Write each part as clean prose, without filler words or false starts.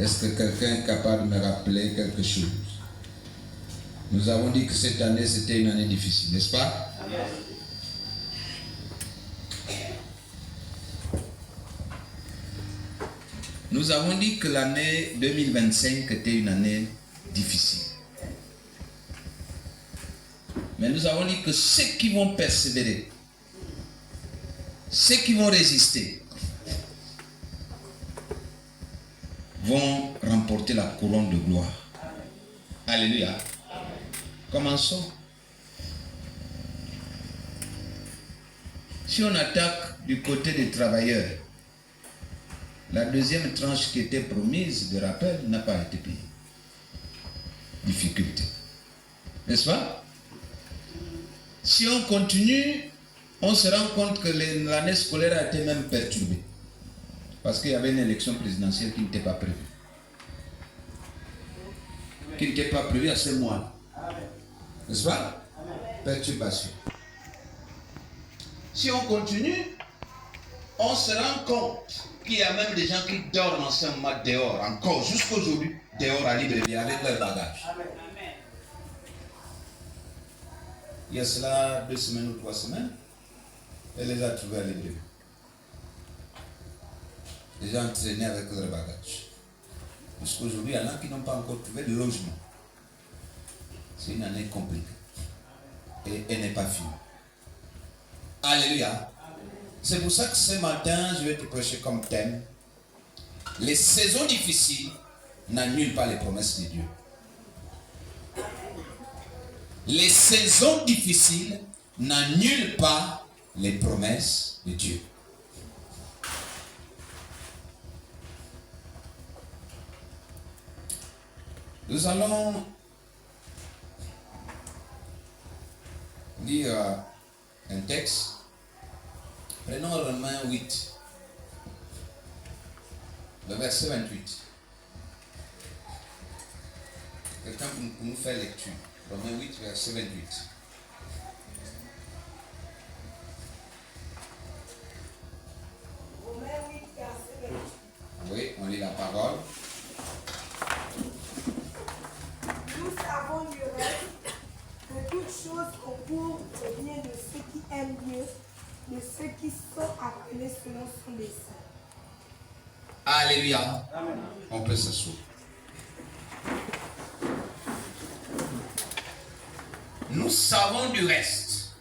Est-ce que quelqu'un est capable de me rappeler quelque chose? Nous avons dit que cette année, c'était une année difficile, n'est-ce pas? Amen. Nous avons dit que l'année 2025 était une année difficile. Mais nous avons dit que ceux qui vont persévérer, ceux qui vont résister, vont remporter la couronne de gloire. Alléluia. Commençons. Si on attaque du côté des travailleurs, la deuxième tranche qui était promise de rappel n'a pas été payée. Difficulté. N'est-ce pas? Si on continue, on se rend compte que l'année scolaire a été même perturbée. Parce qu'il y avait une élection présidentielle qui n'était pas prévue. Qui n'était pas prévue à ce mois. N'est-ce pas? Perturbation. Si on continue, on se rend compte qu'il y a même des gens qui dorment en ce moment dehors, encore jusqu'aujourd'hui, dehors à Libreville avec leur bagage. Il y a cela 2 semaines ou 3 semaines, elle les a trouvés à Libreville. Les gens entraînés avec leur bagage. Jusqu'aujourd'hui, il y en a qui n'ont pas encore trouvé de logement. C'est une année compliquée. Et elle n'est pas finie. Alléluia. C'est pour ça que ce matin, je vais te prêcher comme thème. Les saisons difficiles n'annulent pas les promesses de Dieu. Les saisons difficiles n'annulent pas les promesses de Dieu. Nous allons lire un texte. Prenons Romains 8, le verset 28. Quelqu'un pour nous faire lecture. Romains 8, verset 28. Romains 8, verset 28. Oui, on lit la parole. Nous savons du reste que toutes choses concourent au bien de ceux qui aiment Dieu, de ceux qui sont appelés selon son dessein. Alléluia. Amen. On peut s'asseoir. Nous savons du reste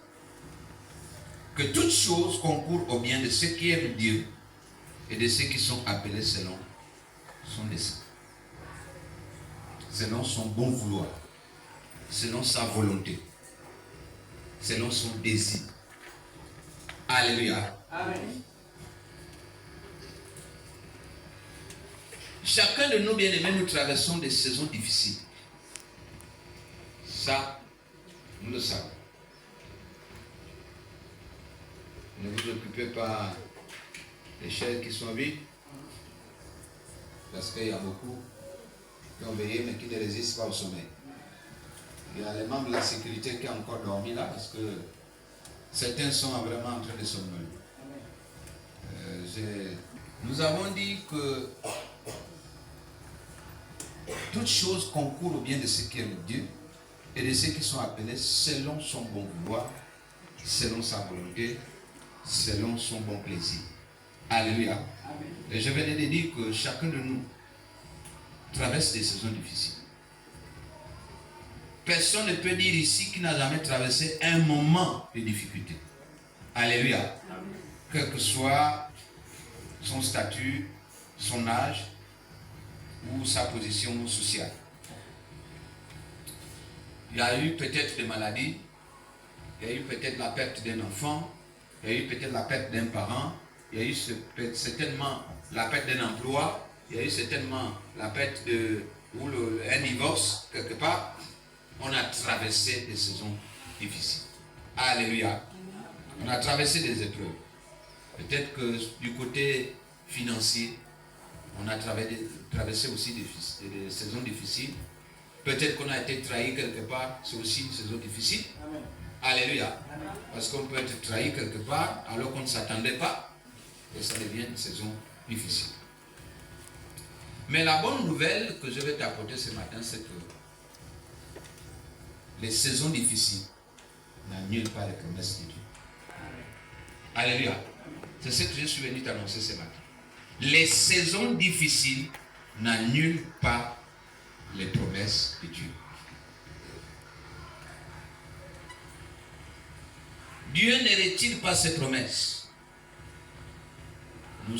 que toutes choses concourent au bien de ceux qui aiment Dieu et de ceux qui sont appelés selon son dessein. Selon son bon vouloir, selon sa volonté, selon son désir. Alléluia. Amen. Chacun de nous, bien-aimés, nous traversons des saisons difficiles. Ça, nous le savons. Ne vous occupez pas des chaises qui sont vides, parce qu'il y a beaucoup qui ont veillé mais qui ne résistent pas au sommeil. Il y a les membres de la sécurité qui ont encore dormi là, parce que certains sont vraiment en train de somnoler. Nous avons dit que toutes choses concourent au bien de ceux qui aiment Dieu et de ceux qui sont appelés selon son bon vouloir, selon sa volonté, selon son bon plaisir. Alléluia. Amen. Et je venais de dire que chacun de nous traverse des saisons difficiles. Personne ne peut dire ici qu'il n'a jamais traversé un moment de difficulté. Alléluia. Quel que soit son statut, son âge ou sa position sociale. Il y a eu peut-être des maladies, il y a eu peut-être la perte d'un enfant, il y a eu peut-être la perte d'un parent, il y a eu certainement la perte d'un emploi, il y a eu certainement la perte un divorce, quelque part. On a traversé des saisons difficiles. Alléluia. On a traversé des épreuves. Peut-être que du côté financier, on a traversé aussi des saisons difficiles. Peut-être qu'on a été trahi quelque part, c'est aussi une saison difficile. Amen. Alléluia. Parce qu'on peut être trahi quelque part alors qu'on ne s'attendait pas. Et ça devient une saison difficile. Mais la bonne nouvelle que je vais t'apporter ce matin, c'est que les saisons difficiles n'annulent pas les promesses de Dieu. Alléluia. C'est ce que je suis venu t'annoncer ce matin. Les saisons difficiles n'annulent pas les promesses de Dieu. Dieu ne retire pas ses promesses. Nous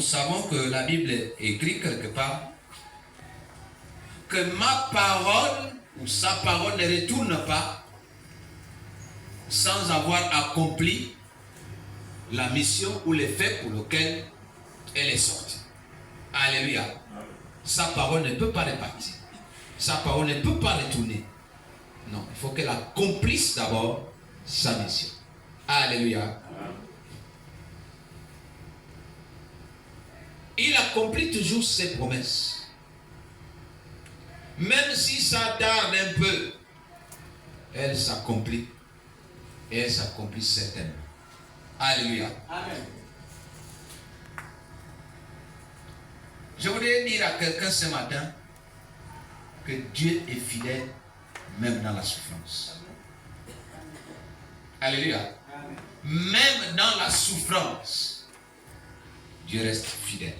savons que la Bible écrit quelque part que ma parole ou sa parole ne retourne pas sans avoir accompli la mission ou l'effet pour lequel elle est sortie. Alléluia. Sa parole ne peut pas repartir. Sa parole ne peut pas retourner. Non, il faut qu'elle accomplisse d'abord sa mission. Alléluia. Il accomplit toujours ses promesses. Même si ça tarde un peu, elle s'accomplit. Et elle s'accomplit certainement. Alléluia. Amen. Je voudrais dire à quelqu'un ce matin que Dieu est fidèle même dans la souffrance. Alléluia. Amen. Même dans la souffrance, Dieu reste fidèle.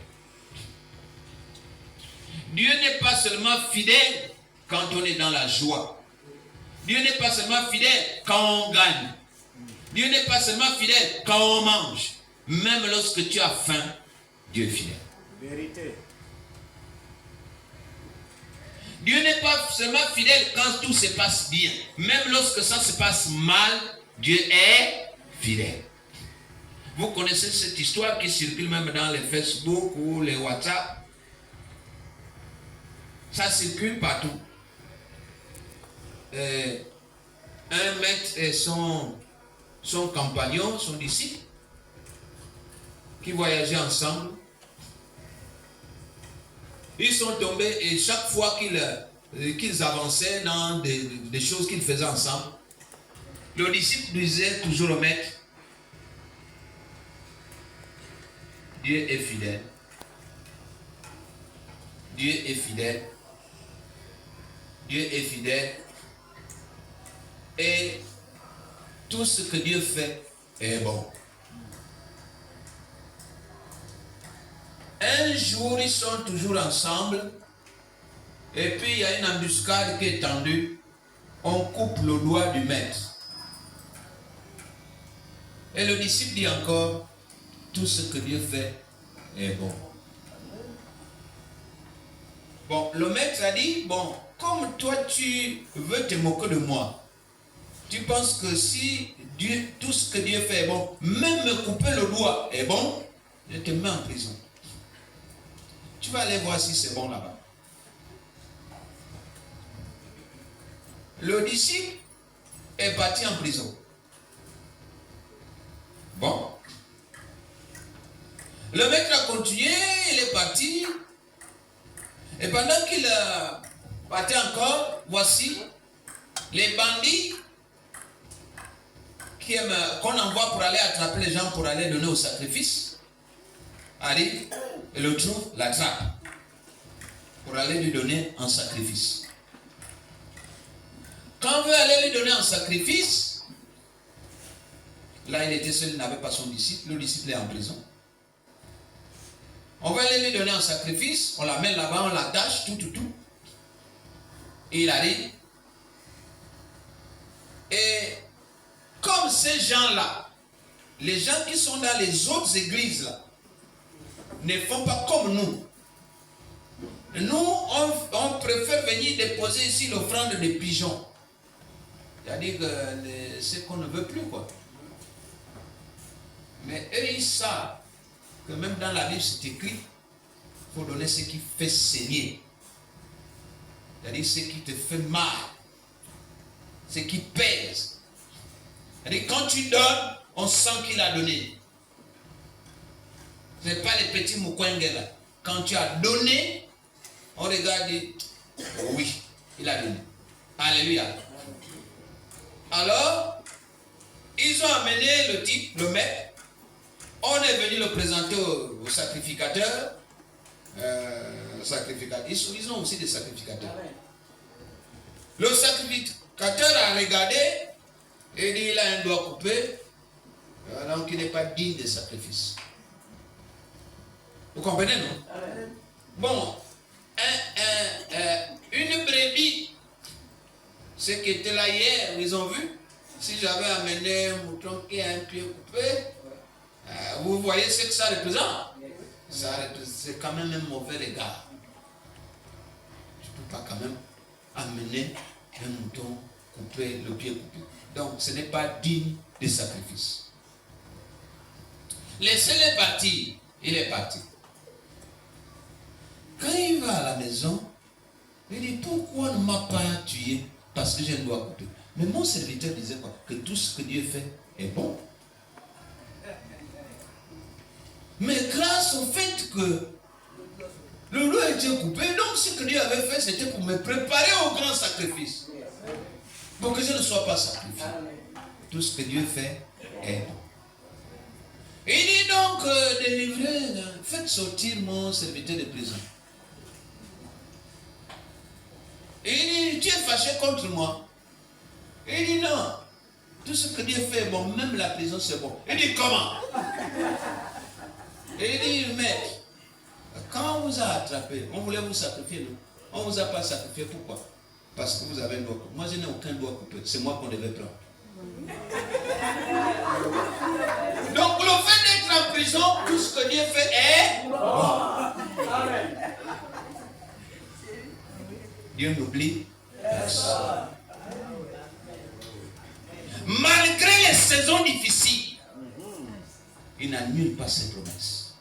Dieu n'est pas seulement fidèle quand on est dans la joie. Dieu n'est pas seulement fidèle quand on gagne. Dieu n'est pas seulement fidèle quand on mange. Même lorsque tu as faim, Dieu est fidèle. Vérité. Dieu n'est pas seulement fidèle quand tout se passe bien. Même lorsque ça se passe mal, Dieu est fidèle. Vous connaissez cette histoire qui circule même dans les Facebook ou les WhatsApp. Ça circule partout. Un maître et son compagnon, son disciple, qui voyageaient ensemble. Ils sont tombés et chaque fois qu'ils avançaient dans des choses qu'ils faisaient ensemble, le disciple disait toujours au maître, Dieu est fidèle. Dieu est fidèle. Dieu est fidèle. Et tout ce que Dieu fait est bon. Un jour, ils sont toujours ensemble. Et puis, il y a une embuscade qui est tendue. On coupe le doigt du maître. Et le disciple dit encore, tout ce que Dieu fait est bon. Bon, le maître a dit, bon, comme toi tu veux te moquer de moi, tu penses que si Dieu, tout ce que Dieu fait est bon, même me couper le doigt est bon, je te mets en prison. Tu vas aller voir si c'est bon là-bas. Le disciple est parti en prison. Bon. Le maître a continué, il est parti. Et pendant qu'il partait encore, voici les bandits qu'on envoie pour aller attraper les gens pour aller donner au sacrifice. Arrive et le trouve, l'attrape pour aller lui donner un sacrifice. Quand on veut aller lui donner un sacrifice, là il était seul, il n'avait pas son disciple, le disciple est en prison. On va aller lui donner un sacrifice, on l'amène là-bas, on l'attache, tout. Et il arrive. Et comme ces gens-là, les gens qui sont dans les autres églises là, ne font pas comme nous. Nous, on préfère venir déposer ici l'offrande des pigeons. C'est-à-dire que c'est qu'on ne veut plus, quoi. Mais eux, ils savent que même dans la Bible, c'est écrit, il faut donner ce qui fait saigner. C'est-à-dire ce qui te fait mal. Ce qui pèse. C'est-à-dire quand tu donnes, on sent qu'il a donné. Ce n'est pas les petits moukwengue là. Quand tu as donné, on regarde et dit, oui, il a donné. Alléluia. Alors, ils ont amené le type, le maître. On est venu le présenter au sacrificateur. sacrificateurs. Ils ont aussi des sacrificateurs. Le sacrificateur a regardé et dit il a un doigt coupé, donc il n'est pas digne de sacrifice. Vous comprenez, non? Bon, une brebis, ceux qui étaient là hier, ils ont vu. Si j'avais amené un mouton qui a un pied coupé, vous voyez ce que ça représente. C'est quand même un mauvais regard. Je ne peux pas quand même amener un mouton coupé, le pied coupé. Donc ce n'est pas digne de sacrifice. Laissez-le partir. Il est parti. Quand il va à la maison, il dit pourquoi ne m'a pas tué? Parce que j'ai un doigt coupé. Mais mon serviteur disait quoi? Que tout ce que Dieu fait est bon. Mais grâce au fait que le doigt était coupé, donc ce que Dieu avait fait, c'était pour me préparer au grand sacrifice. Pour que je ne sois pas sacrifié. Tout ce que Dieu fait est bon. Il dit donc, délivrez, faites sortir mon serviteur de prison. Il dit, tu es fâché contre moi. Il dit non, tout ce que Dieu fait est bon, même la prison c'est bon. Il dit comment? Il dit, maître, quand on vous a attrapé, on voulait vous sacrifier, non? On ne vous a pas sacrifié, pourquoi? Parce que vous avez un doigt coupé. Moi je n'ai aucun doigt coupé, c'est moi qu'on devait prendre. Donc le fait d'être en prison, tout ce que Dieu fait est bon. Dieu n'oublie personne. Malgré les saisons difficiles, il n'annule pas ses promesses.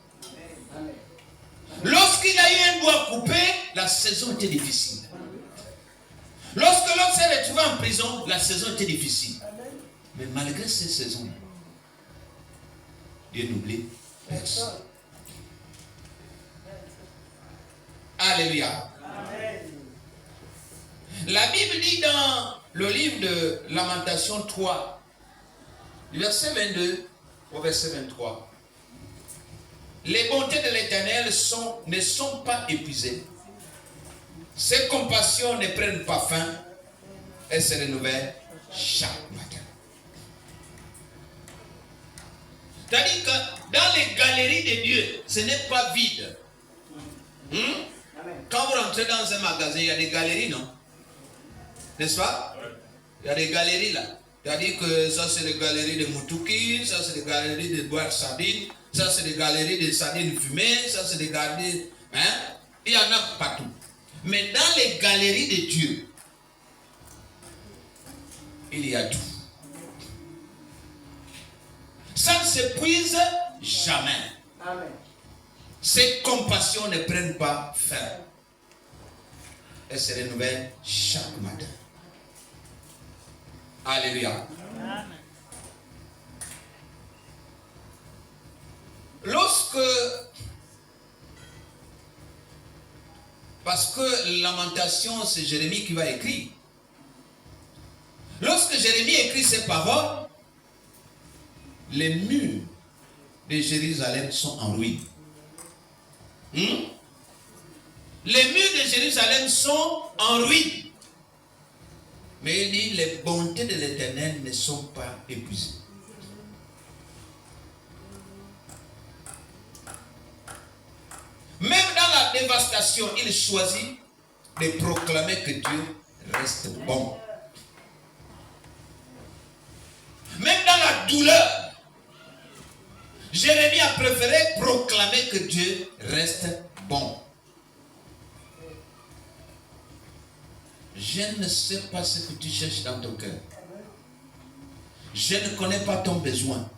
Lorsqu'il a eu un doigt coupé, la saison était difficile. Lorsque l'autre s'est retrouvé en prison, la saison était difficile. Mais malgré ces saisons, Dieu n'oublie personne. Alléluia. La Bible dit dans le livre de Lamentation 3, du verset 22 au verset 23, les bontés de l'Éternel ne sont pas épuisées. Ses compassions ne prennent pas fin. Elles se renouvellent chaque matin. C'est-à-dire que dans les galeries de Dieu, ce n'est pas vide. Quand vous rentrez dans un magasin, il y a des galeries, non? N'est-ce pas? Il y a des galeries là. C'est-à-dire que ça c'est des galeries de Moutouki, ça c'est des galeries de boîtes de sardines, ça c'est des galeries de sardines fumées, ça c'est des galeries... Il y en a partout. Mais dans les galeries de Dieu, il y a tout. Ça ne s'épuise jamais. Amen. Ces compassions ne prennent pas fin. Elles se renouvellent chaque matin. Alléluia. Amen. Parce que Lamentation, c'est Jérémie qui va écrire. Lorsque Jérémie écrit ces paroles, les murs de Jérusalem sont en ruine. Les murs de Jérusalem sont en ruine. Mais il dit, les bontés de l'Éternel ne sont pas épuisées. Même dans la dévastation, il choisit de proclamer que Dieu reste bon. Même dans la douleur, Jérémie a préféré proclamer que Dieu reste bon. Je ne sais pas ce que tu cherches dans ton cœur. Je ne connais pas ton besoin.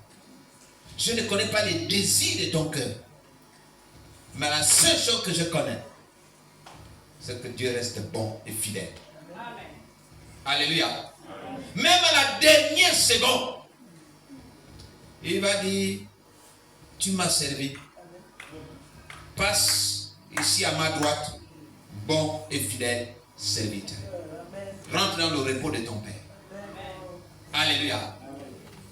Je ne connais pas les désirs de ton cœur. Mais la seule chose que je connais, c'est que Dieu reste bon et fidèle. Amen. Alléluia. Amen. Même à la dernière seconde, il va dire, tu m'as servi. Passe ici à ma droite, bon et fidèle serviteur. Rentre dans le repos de ton Père. Alléluia.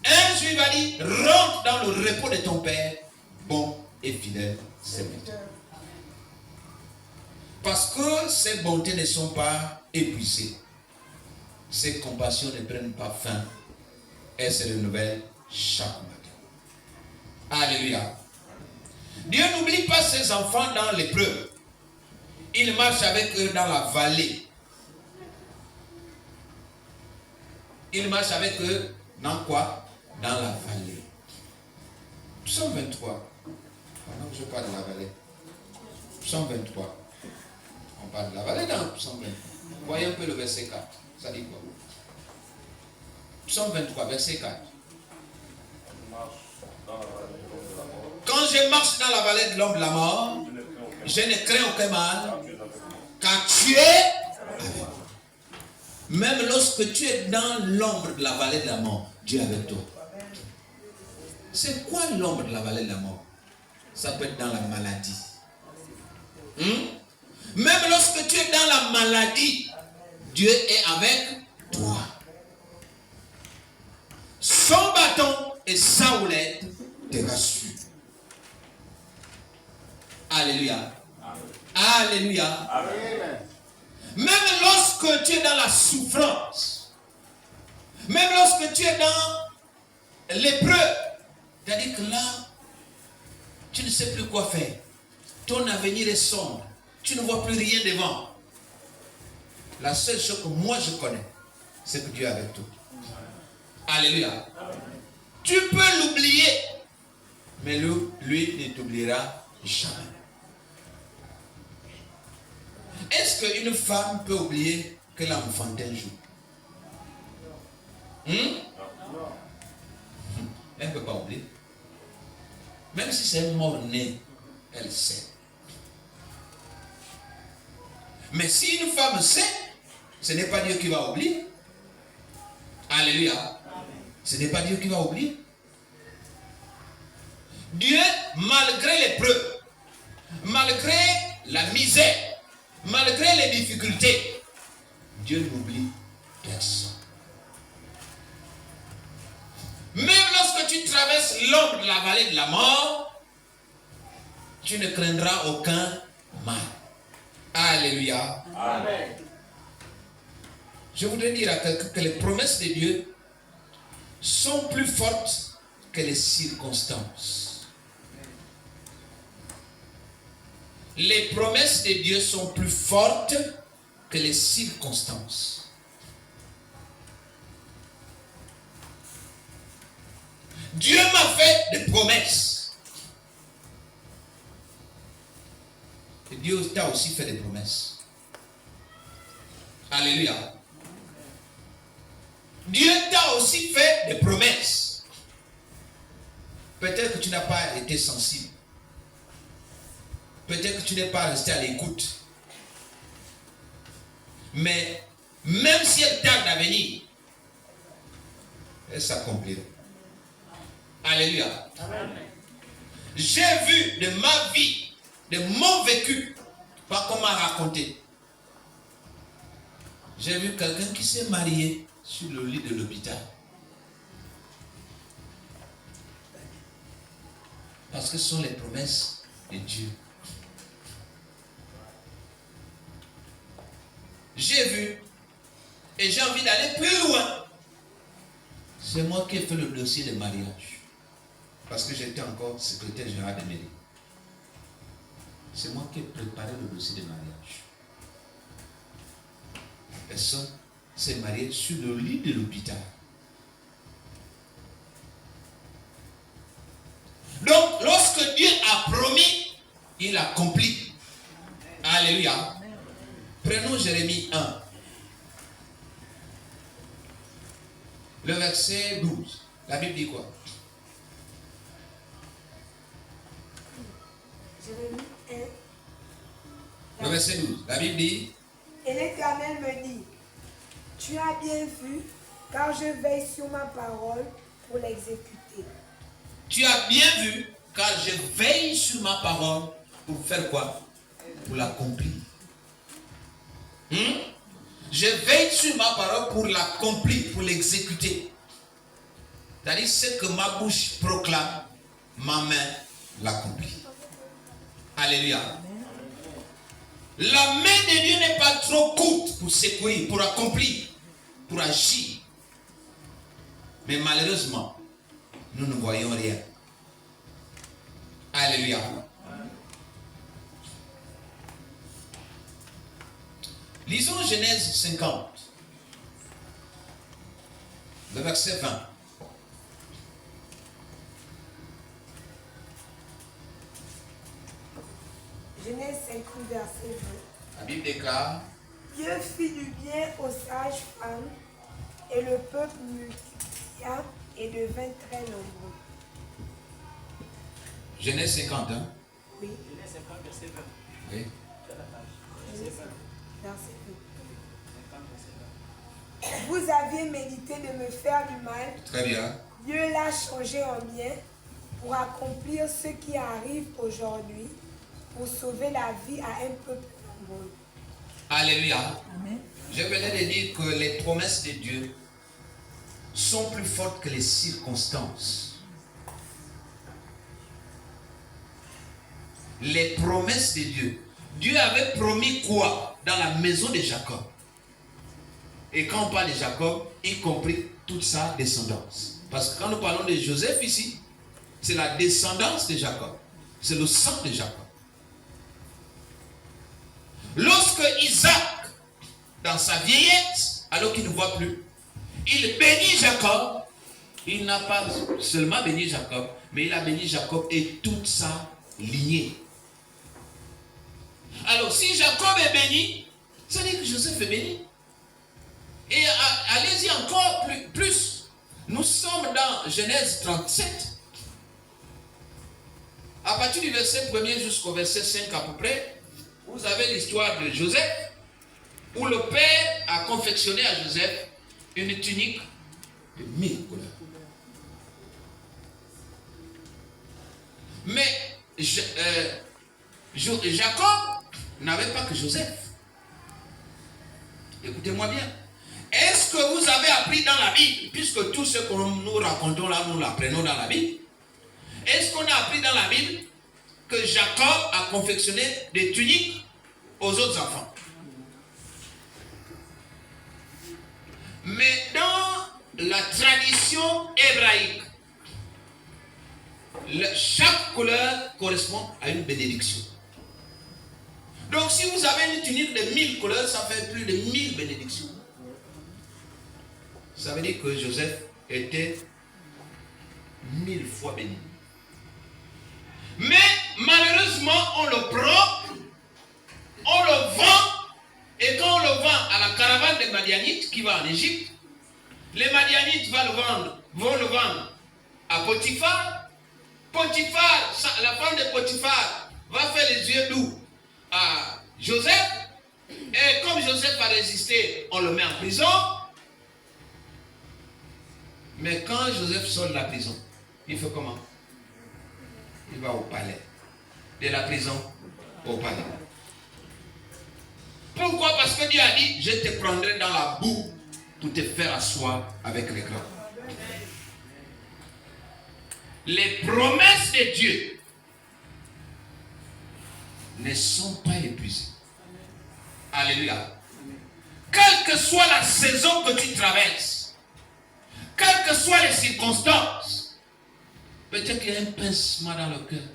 Un jour, il va dire, rentre dans le repos de ton Père, bon et fidèle serviteur. Parce que ses bontés ne sont pas épuisées. Ses compassions ne prennent pas fin. Elles se renouvellent chaque matin. Alléluia. Dieu n'oublie pas ses enfants dans l'épreuve. Il marche avec eux dans la vallée. Il marche avec eux dans quoi? Dans la vallée. Psaume 23. Pendant que je parle de la vallée. Psaume 23. On parle de la vallée dans Psaume 23. Voyez un peu le verset 4. Ça dit quoi? Psaume 23, verset 4. Quand je marche dans la vallée de l'ombre de la mort, je ne crains aucun mal, car tu es avec moi. Même lorsque tu es dans l'ombre de la vallée de la mort, Dieu est avec toi. C'est quoi l'ombre de la vallée de la mort? Ça peut être dans la maladie. Même lorsque tu es dans la maladie, Dieu est avec toi. Son bâton et sa houlette te rassurent. Alléluia. Alléluia. Amen. Même lorsque tu es dans la souffrance, même lorsque tu es dans l'épreuve, c'est-à-dire que là, tu ne sais plus quoi faire. Ton avenir est sombre. Tu ne vois plus rien devant. La seule chose que moi je connais, c'est que Dieu est avec toi. Alléluia. Tu peux l'oublier, mais lui ne t'oubliera jamais. Est-ce qu'une femme peut oublier qu'elle a enfanté un jour? Elle ne peut pas oublier. Même si c'est un mort-né, elle sait. Mais si une femme sait, ce n'est pas Dieu qui va oublier. Alléluia. Ce n'est pas Dieu qui va oublier. Dieu, malgré l'épreuve, malgré la misère, malgré les difficultés, Dieu n'oublie personne. Même lorsque tu traverses l'ombre de la vallée de la mort, tu ne craindras aucun mal. Alléluia. Amen. Je voudrais dire à quelqu'un que les promesses de Dieu sont plus fortes que les circonstances. Les promesses de Dieu sont plus fortes que les circonstances. Dieu m'a fait des promesses. Et Dieu t'a aussi fait des promesses. Alléluia. Dieu t'a aussi fait des promesses. Peut-être que tu n'as pas été sensible. Peut-être que tu n'es pas resté à l'écoute. Mais même si elle tarde à venir, elle s'accomplira. Alléluia. Amen. J'ai vu de ma vie, de mon vécu, pas qu'on m'a raconté. J'ai vu quelqu'un qui s'est marié sur le lit de l'hôpital. Parce que ce sont les promesses de Dieu. J'ai vu et j'ai envie d'aller plus loin. C'est moi qui ai fait le dossier de mariage. Parce que j'étais encore secrétaire général de mairie. C'est moi qui ai préparé le dossier de mariage. La personne s'est mariée sur le lit de l'hôpital. Donc, lorsque Dieu a promis, il accomplit. Alléluia. Prenons Jérémie 1. Le verset 12. La Bible dit quoi? Jérémie 1. Le verset 12. La Bible dit. Et l'Éternel me dit, tu as bien vu, car je veille sur ma parole pour l'exécuter. Tu as bien vu, car je veille sur ma parole pour faire quoi? Pour l'accomplir. Je veille sur ma parole pour l'accomplir, pour l'exécuter. C'est-à-dire ce que ma bouche proclame, ma main l'accomplit. Alléluia. La main de Dieu n'est pas trop courte pour secourir, pour accomplir, pour agir. Mais malheureusement, nous ne voyons rien. Alléluia. Lisons Genèse 50, le verset 20. Genèse 50, verset 20. La Bible déclare, Dieu fit du bien aux sages femmes, et le peuple multiplia et devint très nombreux. Genèse 50, hein? Oui. Genèse 50, verset 20. Oui. Tu as la page. Genèse Verset 20. 50, verset 50, verset 20. 20. Vous aviez médité de me faire du mal. Très bien. Dieu l'a changé en bien pour accomplir ce qui arrive aujourd'hui, pour sauver la vie à un peuple nombreux. Alléluia. Amen. Je venais de dire que les promesses de Dieu sont plus fortes que les circonstances. Les promesses de Dieu. Dieu avait promis quoi dans la maison de Jacob? Et quand on parle de Jacob, y compris toute sa descendance. Parce que quand nous parlons de Joseph ici, c'est la descendance de Jacob. C'est le sang de Jacob. Lorsque Isaac, dans sa vieillesse, alors qu'il ne voit plus, il bénit Jacob, il n'a pas seulement béni Jacob, mais il a béni Jacob et toute sa lignée. Alors, si Jacob est béni, ça veut dire que Joseph est béni. Et allez-y encore plus. Nous sommes dans Genèse 37. À partir du verset 1er jusqu'au verset 5 à peu près, vous avez l'histoire de Joseph, où le père a confectionné à Joseph une tunique de 1000 couleurs. Mais Jacob n'avait pas que Joseph. Écoutez-moi bien. Est-ce que vous avez appris dans la Bible, puisque tout ce que nous racontons là, nous l'apprenons dans la Bible, est-ce qu'on a appris dans la Bible que Jacob a confectionné des tuniques aux autres enfants? Mais dans la tradition hébraïque, chaque couleur correspond à une bénédiction. Donc si vous avez une tunique de 1000 couleurs, ça fait plus de 1000 bénédictions. Ça veut dire que Joseph était 1000 fois béni. Mais malheureusement, on le prend, on le vend, et quand on le vend à la caravane des Madianites qui va en Égypte, les Madianites vont le vendre à Potiphar. Potiphar, la femme de Potiphar, va faire les yeux doux à Joseph. Et comme Joseph a résisté, on le met en prison. Mais quand Joseph sort de la prison, il fait comment? Il va au palais. De la prison au palais. Pourquoi? Parce que Dieu a dit, je te prendrai dans la boue pour te faire asseoir avec les grands. Les promesses de Dieu ne sont pas épuisées. Alléluia. Quelle que soit la saison que tu traverses, quelles que soient les circonstances, peut-être qu'il y a un pincement dans le cœur,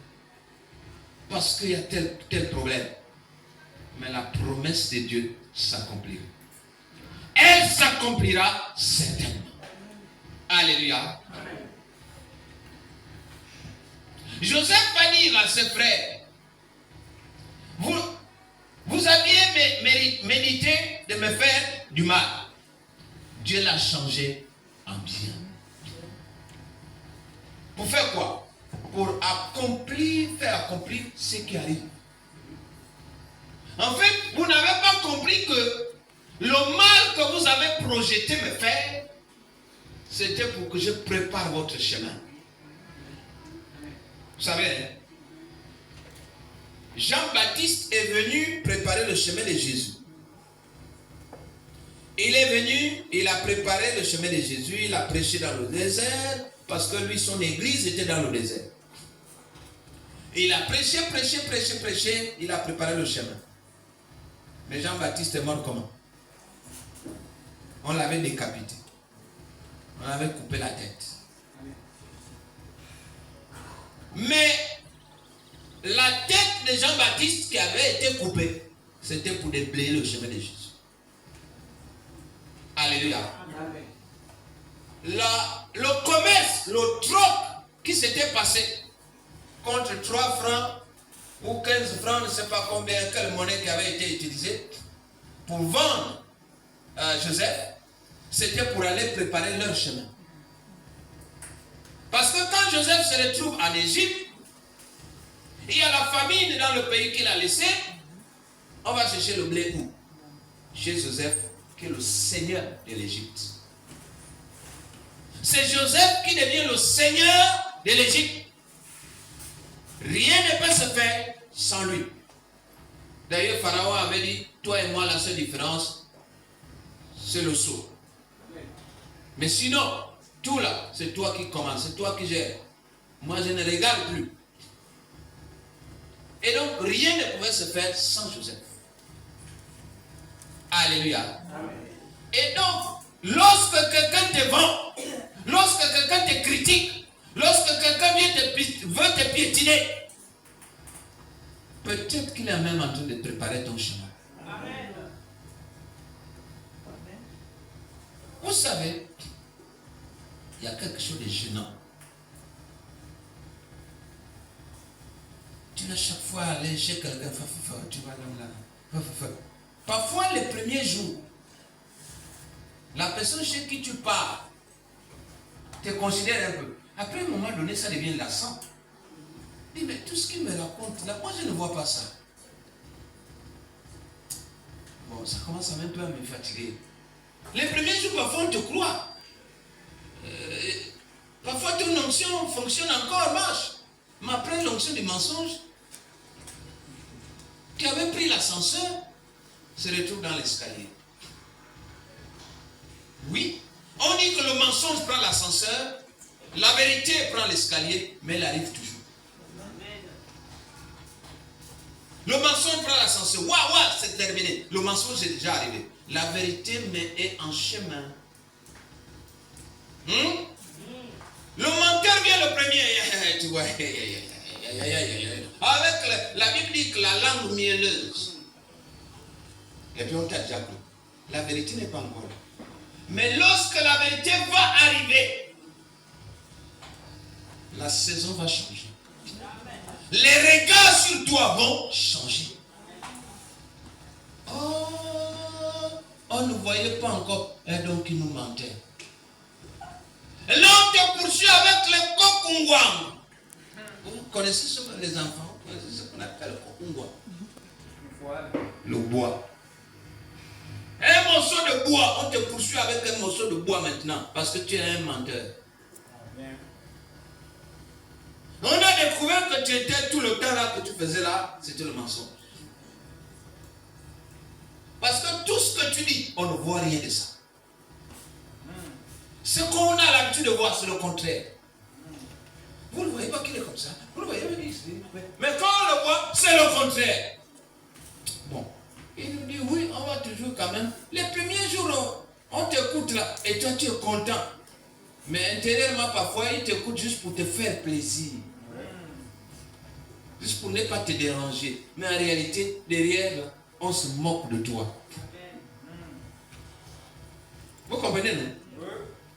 parce qu'il y a tel problème. Mais la promesse de Dieu s'accomplira. Elle s'accomplira certainement. Alléluia. Joseph va dire à ses frères, vous aviez médité de me faire du mal. Dieu l'a changé en bien. Pour faire quoi? Pour faire accomplir ce qui arrive. En fait, vous n'avez pas compris que le mal que vous avez projeté me faire, c'était pour que je prépare votre chemin. Vous savez, hein? Jean-Baptiste est venu préparer le chemin de Jésus. Il est venu, il a préparé le chemin de Jésus, il a prêché dans le désert, parce que lui, son église était dans le désert. Il a prêché, il a préparé le chemin. Mais Jean-Baptiste est mort comment? On l'avait décapité. On avait coupé la tête. Mais la tête de Jean-Baptiste qui avait été coupée, c'était pour déblayer le chemin de Jésus. Alléluia. Le commerce, le troc qui s'était passé contre 3 francs ou 15 francs, je ne sais pas combien, quelle monnaie qui avait été utilisée pour vendre Joseph, c'était pour aller préparer leur chemin. Parce que quand Joseph se retrouve en Égypte, il y a la famine dans le pays qu'il a laissé, on va chercher le blé où? Chez Joseph, qui est le seigneur de l'Égypte. C'est Joseph qui devient le seigneur de l'Égypte. Rien ne peut se faire sans lui. D'ailleurs, Pharaon avait dit, toi et moi, la seule différence, c'est le sceau. Mais sinon, tout là, c'est toi qui commence, c'est toi qui gères. Moi, je ne regarde plus. Et donc, rien ne pouvait se faire sans Joseph. Alléluia. Et donc, lorsque quelqu'un te vend, lorsque quelqu'un te critique, lorsque quelqu'un veut te piétiner, peut-être qu'il est même en train de préparer ton chemin. Amen. Vous savez, il y a quelque chose de gênant. Tu dois chaque fois aller chez quelqu'un, tu vas là. Parfois, les premiers jours, la personne chez qui tu pars te considère un peu. Après un moment donné, ça devient lassant. Dis, mais tout ce qu'il me raconte là, moi je ne vois pas ça. Bon, ça commence un peu à me fatiguer. Les premiers jours, parfois on te croit. Parfois ton onction fonctionne encore, marche. Mais après l'onction du mensonge, qui avait pris l'ascenseur, se retrouve dans l'escalier. Oui, on dit que le mensonge prend l'ascenseur, la vérité prend l'escalier, mais elle arrive toujours. Le mensonge prend l'ascenseur, waouh, c'est terminé. Le mensonge est déjà arrivé. La vérité est en chemin. Le menteur vient le premier. Tu vois, avec la Bible dit que la langue mielleuse. Et puis on t'a déjà cru. La vérité n'est pas encore là. Mais lorsque la vérité va arriver, la saison va changer. Les regards sur toi vont changer. Oh, on ne voyait pas encore. Et donc il nous mentait. Et là on te poursuit avec le kokungwang. Vous connaissez ce que les enfants, vous connaissez ce qu'on appelle le kokungwang? Le bois. Un morceau de bois, on te poursuit avec un morceau de bois maintenant, parce que tu es un menteur. On a découvert que tu étais tout le temps là que tu faisais là, c'était le mensonge. Parce que tout ce que tu dis, on ne voit rien de ça. Ce qu'on a l'habitude de voir, c'est le contraire. Vous ne voyez pas qu'il est comme ça. Vous ne voyez pas qu'il est. Mais quand on le voit, c'est le contraire. Bon. Il nous dit, oui, on va toujours quand même. Les premiers jours, on t'écoute là, et toi tu es content. Mais intérieurement, parfois, il t'écoute juste pour te faire plaisir. Juste pour ne pas te déranger. Mais en réalité, derrière, on se moque de toi. Vous comprenez, non?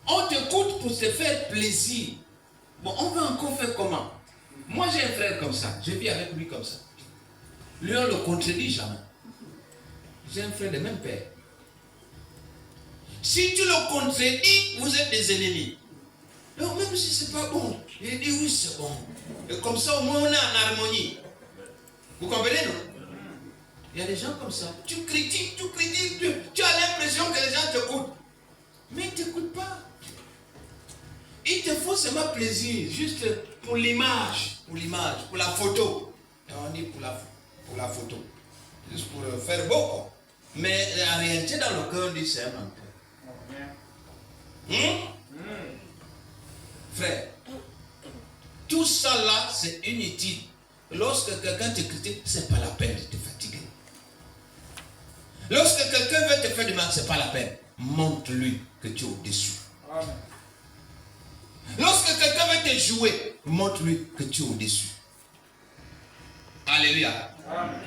On t'écoute pour te faire plaisir. Bon, on va encore faire comment? Moi, j'ai un frère comme ça. Je vis avec lui comme ça. Lui, on ne le contredit jamais. J'ai un frère de même père. Si tu le contredis, vous êtes des ennemis. Donc même si c'est pas bon, il dit oui c'est bon. Et comme ça au moins on est en harmonie. Vous comprenez non? Il y a des gens comme ça. Tu critiques, tu as l'impression que les gens t'écoutent. Mais ils ne t'écoutent pas. Il te faut seulement plaisir, juste pour l'image, pour la photo. Et on dit pour la photo. Juste pour faire beau quoi. Mais en réalité dans le cœur on dit c'est un menteur. Frère, tout ça là, c'est inutile. Lorsque quelqu'un te critique, c'est pas la peine de te fatiguer. Lorsque quelqu'un veut te faire du mal, ce n'est pas la peine. Montre-lui que tu es au-dessus. Lorsque quelqu'un veut te jouer, montre-lui que tu es au-dessus. Alléluia. Amen.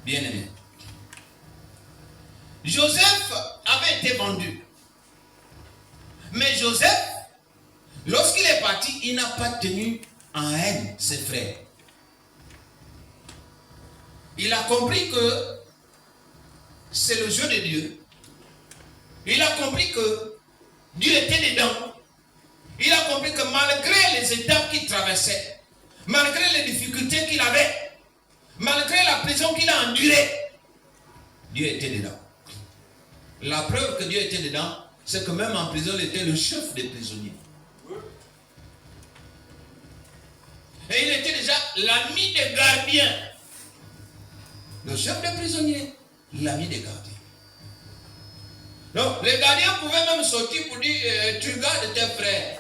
Bien-aimé. Joseph avait été vendu. Mais Joseph, lorsqu'il est parti, il n'a pas tenu en haine ses frères. Il a compris que c'est le jeu de Dieu. Il a compris que Dieu était dedans. Il a compris que malgré les étapes qu'il traversait, malgré les difficultés qu'il avait, malgré la prison qu'il a endurée, Dieu était dedans. La preuve que Dieu était dedans, c'est que même en prison, il était le chef des prisonniers. Et il était déjà l'ami des gardiens. Le chef des prisonniers, l'ami des gardiens. Donc, les gardiens pouvaient même sortir pour dire, tu gardes tes frères.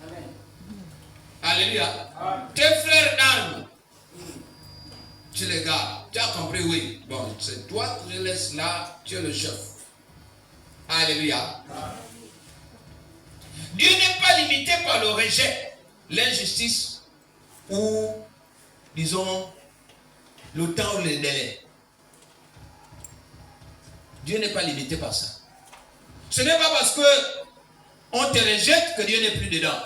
Amen. Alléluia. Amen. Tes frères d'armes, tu les gardes. Tu as compris, oui. Bon, c'est toi que je laisse là, tu es le chef. Alléluia. Amen. Dieu n'est pas limité par le rejet, l'injustice ou, disons, le temps ou le délai. Dieu n'est pas limité par ça. Ce n'est pas parce qu'on te rejette que Dieu n'est plus dedans.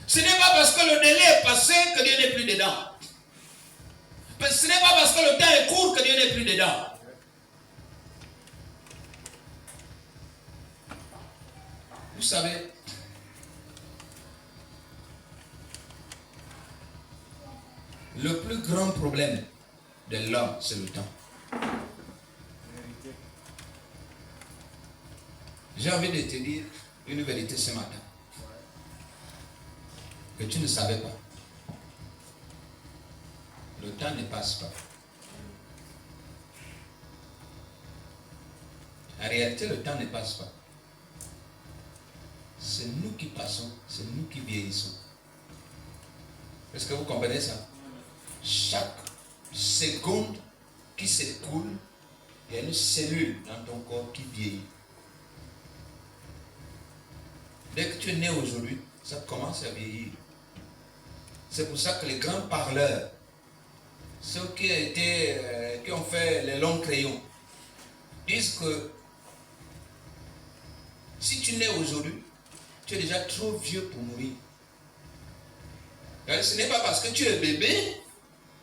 Ce n'est pas parce que le délai est passé que Dieu n'est plus dedans. Ce n'est pas parce que le temps est court que Dieu n'est plus dedans. Vous savez, le plus grand problème de l'homme, c'est le temps. J'ai envie de te dire une vérité ce matin que tu ne savais pas. Le temps ne passe pas. En réalité, le temps ne passe pas. C'est nous qui passons, c'est nous qui vieillissons. Est-ce que vous comprenez ça? Chaque seconde qui s'écoule, il y a une cellule dans ton corps qui vieillit. Dès que tu es né aujourd'hui, ça commence à vieillir. C'est pour ça que les grands parleurs, ceux qui ont fait les longs crayons, disent que si tu nais aujourd'hui, tu es déjà trop vieux pour mourir. Ce n'est pas parce que tu es bébé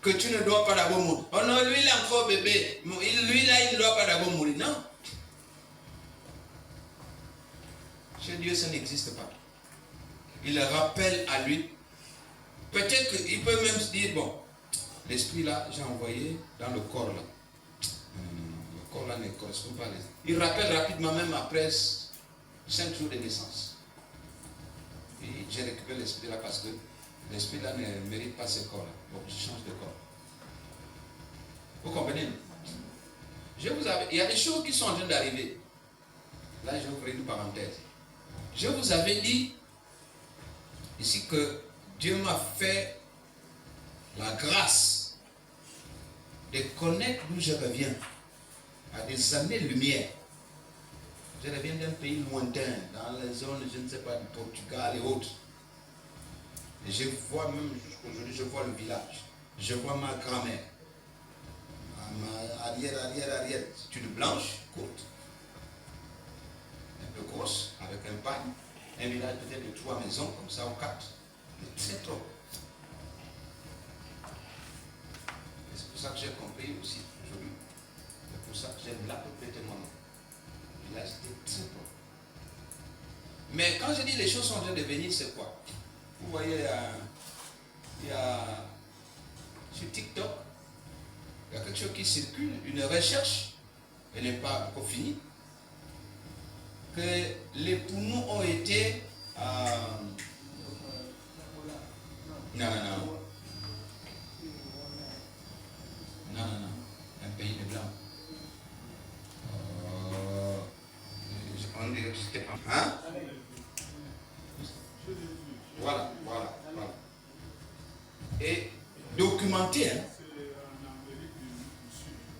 que tu ne dois pas d'abord mourir. Oh non, lui il est encore bébé. Lui là, il ne doit pas d'abord mourir. Non. Chez Dieu, ça n'existe pas. Il rappelle à lui. Peut-être qu'il peut même se dire, bon, l'esprit là, j'ai envoyé dans le corps là. Non, le corps là ne correspond pas à l'esprit. Il rappelle rapidement, même après 5 jours de naissance. Et j'ai récupéré l'esprit là parce que l'esprit là ne mérite pas ce corps là. Donc je change de corps. Vous comprenez? Il y a des choses qui sont en train d'arriver. Là, je vais ouvrir une parenthèse. Je vous avais dit ici que Dieu m'a fait la grâce de connaître d'où je reviens, à des années-lumière. Je reviens d'un pays lointain, dans les zones, je ne sais pas, du Portugal et autres. Et je vois même jusqu'aujourd'hui, je vois le village. Je vois ma grand-mère. Ma arrière. C'est une blanche, courte. Un peu grosse, avec un pagne. Un village peut-être de 3 maisons, comme ça, ou 4. Mais très trop. Et c'est pour ça que j'ai compris aussi aujourd'hui. C'est pour ça que j'aime la propriété de mon nom. Le village était très trop. Mais quand je dis les choses sont en train de venir, c'est quoi? Vous voyez, il y a sur TikTok, il y a quelque chose qui circule, une recherche, elle n'est pas encore finie, que les poumons ont été... Non, un pays de blanc. On dirait que c'était pas... Hein? Voilà. documenté. Hein.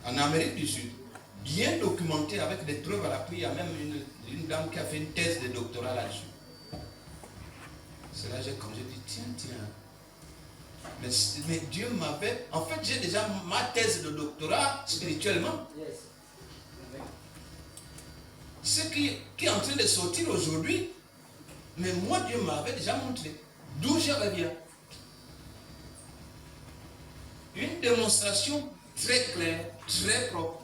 En Amérique du Sud. Bien documenté avec des preuves à l'appui. Il y a même une dame qui a fait une thèse de doctorat là-dessus. C'est là quand j'ai dit, tiens. Mais Dieu m'avait... En fait, j'ai déjà ma thèse de doctorat spirituellement. Ce qui est en train de sortir aujourd'hui, mais moi, Dieu m'avait déjà montré. D'où je reviens. Une démonstration très claire, très propre.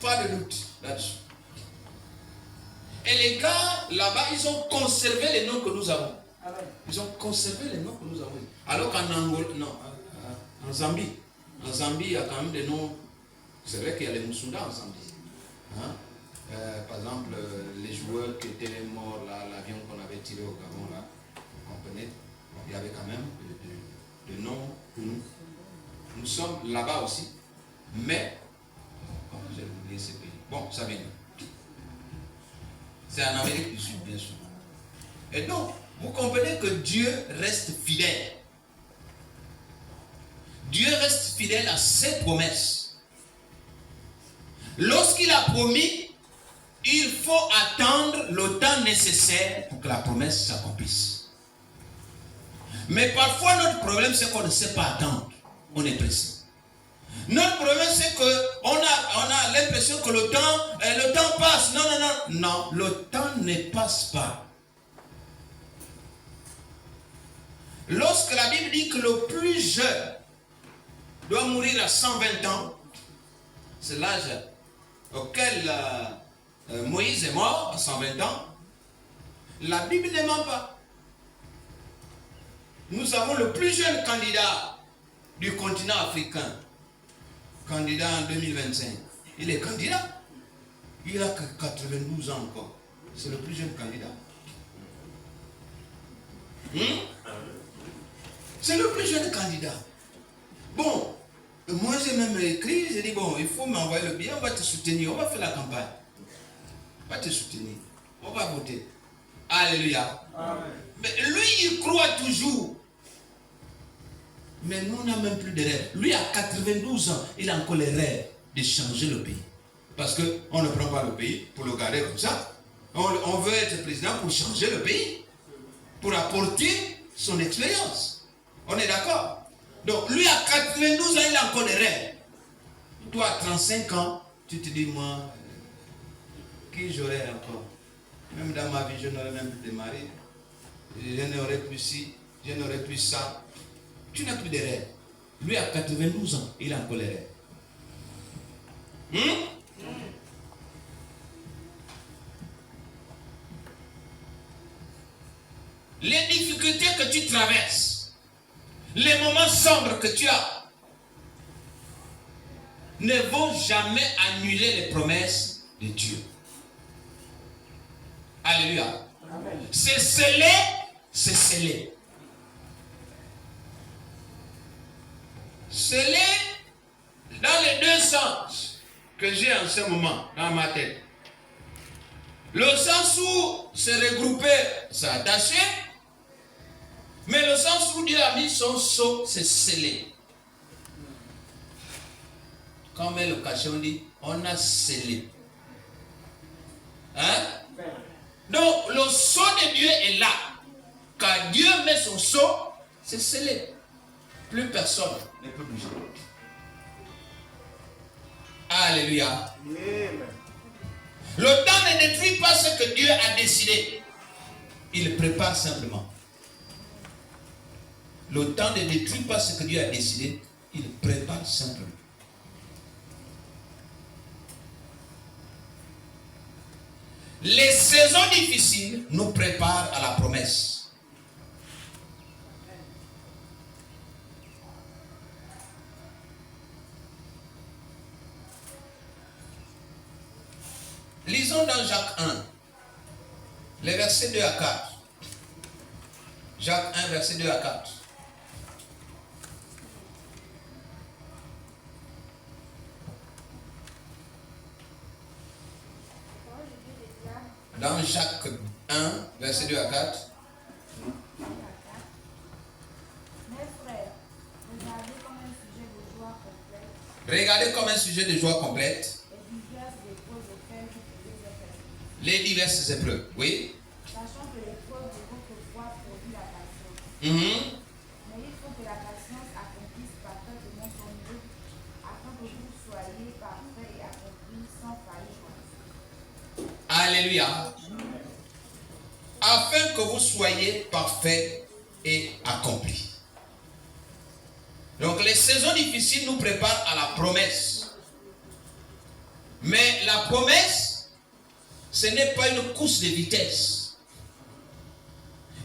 Pas de doute là-dessus. Et les gars, là-bas, ils ont conservé les noms que nous avons. Ils ont conservé les noms que nous avons. Alors qu'en Angola, non, en Zambie, il y a quand même des noms. C'est vrai qu'il y a les Moussouda en Zambie. Hein? Par exemple, les joueurs qui étaient morts là, l'avion qu'on avait tiré au Gabon là, vous comprenez, il y avait quand même de noms pour nous. Nous sommes là-bas aussi, mais j'ai oublié ce pays. Bon, ça vient. C'est en Amérique du Sud, bien sûr. Et donc, vous comprenez que Dieu reste fidèle. Dieu reste fidèle à ses promesses. Lorsqu'il a promis, il faut attendre le temps nécessaire pour que la promesse s'accomplisse. Mais parfois, notre problème, c'est qu'on ne sait pas attendre. On est pressé. Notre problème, c'est qu'on a l'impression que le temps passe. Non, le temps ne passe pas. Lorsque la Bible dit que le plus jeune doit mourir à 120 ans, c'est l'âge auquel Moïse est mort, à 120 ans, la Bible ne ment pas. Nous avons le plus jeune candidat du continent africain, candidat en 2025. Il est candidat. Il a 92 ans encore. C'est le plus jeune candidat. C'est le plus jeune candidat. Bon, moi j'ai même écrit, j'ai dit bon, il faut m'envoyer le billet, on va te soutenir, on va faire la campagne. On va te soutenir, on va voter. Alléluia. Amen. Mais lui, il croit toujours. Mais nous, on n'a même plus de rêve. Lui, à 92 ans, il a encore les rêves de changer le pays. Parce qu'on ne prend pas le pays pour le garder comme ça. On veut être président pour changer le pays. Pour apporter son expérience. On est d'accord? Donc, lui, à 92 ans, il a encore des rêves. Toi, à 35 ans, tu te dis, moi, qui j'aurais encore? Même dans ma vie, je n'aurais même plus de mari. Je n'aurais plus ci, je n'aurais plus ça. Tu n'as plus de rêves. Lui, à 92 ans, il a encore les rêves. Les difficultés que tu traverses, les moments sombres que tu as, ne vont jamais annuler les promesses de Dieu. Alléluia. C'est scellé, c'est scellé. Scellé dans les deux sens que j'ai en ce moment dans ma tête. Le sens où c'est regroupé, c'est attaché, mais le sens où Dieu a mis son sceau, c'est scellé. Quand on met le cachet, on dit, on a scellé. Hein? Donc, le sceau de Dieu est là. Quand Dieu met son sceau, c'est scellé. Plus personne ne peut bouger. Alléluia. Amen. Le temps ne détruit pas ce que Dieu a décidé. Il prépare simplement. Le temps ne détruit pas ce que Dieu a décidé. Il prépare simplement. Les saisons difficiles nous préparent à la promesse. Lisons dans Jacques 1, les versets 2 à 4. Jacques 1, versets 2 à 4. Dans Jacques 1, verset 2 à 4. Mes frères, regardez Regardez comme un sujet de joie complète. Les diverses épreuves. Oui. Sachant que l'épreuve de votre foi produit la patience. Mais il faut que la patience accomplisse parfaitement son œuvre, afin que vous soyez parfaits et accomplis sans faillite. Alléluia. Afin que vous soyez parfaits et accomplis. Donc les saisons difficiles nous préparent à la promesse. Mais la promesse, ce n'est pas une course de vitesse.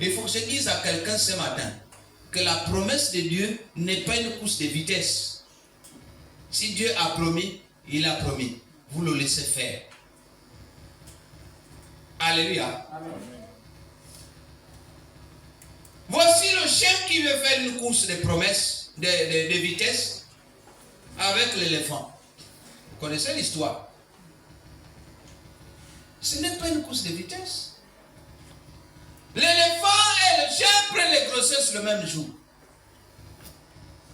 Il faut que je dise à quelqu'un ce matin que la promesse de Dieu n'est pas une course de vitesse. Si Dieu a promis, il a promis. Vous le laissez faire. Alléluia. Amen. Voici le chien qui veut faire une course de promesse, de vitesse, avec l'éléphant. Vous connaissez l'histoire. Ce n'est pas une course de vitesse. L'éléphant et le chien prennent les grossesses le même jour.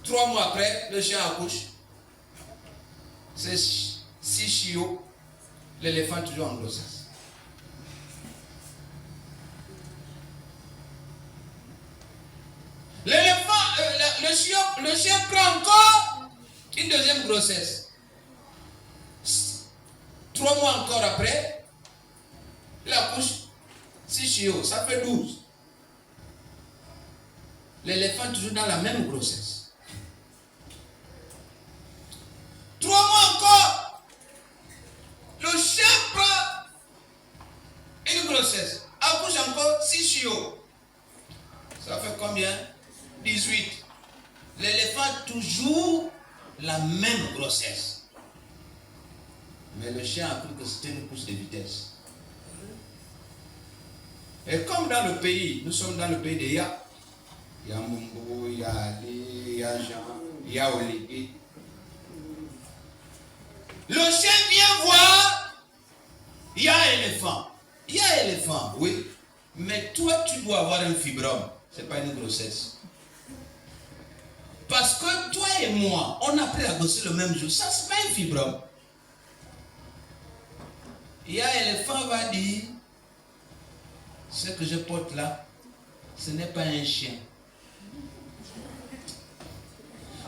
3 mois après, le chien accouche. C'est 6 chiots. L'éléphant toujours en grossesse. L'éléphant, le chien prend encore une deuxième grossesse. 3 mois encore après, il accouche 6 chiots, ça fait 12. L'éléphant toujours dans la même grossesse. 3 mois encore, le chien prend une grossesse, accouche encore 6 chiots. Ça fait combien? 18. L'éléphant toujours la même grossesse. Mais le chien a cru que c'était une course de vitesse. Et comme dans le pays, nous sommes dans le pays de Ya. Il y a Mumbo, il y a Ali, il y a Jean, il y a Olivier. Le chien vient voir, il y a éléphant. Il y a éléphant, oui. Mais toi, tu dois avoir un fibrome. Ce n'est pas une grossesse. Parce que toi et moi, on a pris à gosser le même jour. Ça, ce n'est pas un fibrome. Il y a éléphant va dire, ce que je porte là, ce n'est pas un chien.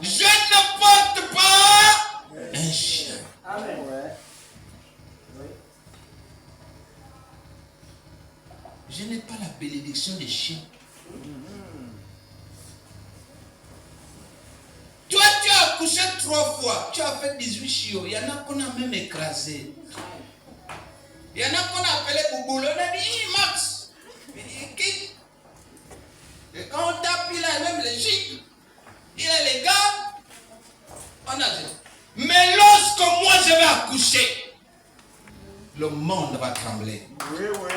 Je ne porte pas un chien. Amen. Je n'ai pas la bénédiction des chiens. Toi, tu as accouché 3 fois. Tu as fait 18 chiots. Il y en a qu'on a même écrasé. Il y en a qu'on a appelé Bouboulou. On a dit, Max. Et quand on tape, il a même les gicles. Il a les gars. On a dit. Mais lorsque moi je vais accoucher, le monde va trembler. Oui, oui.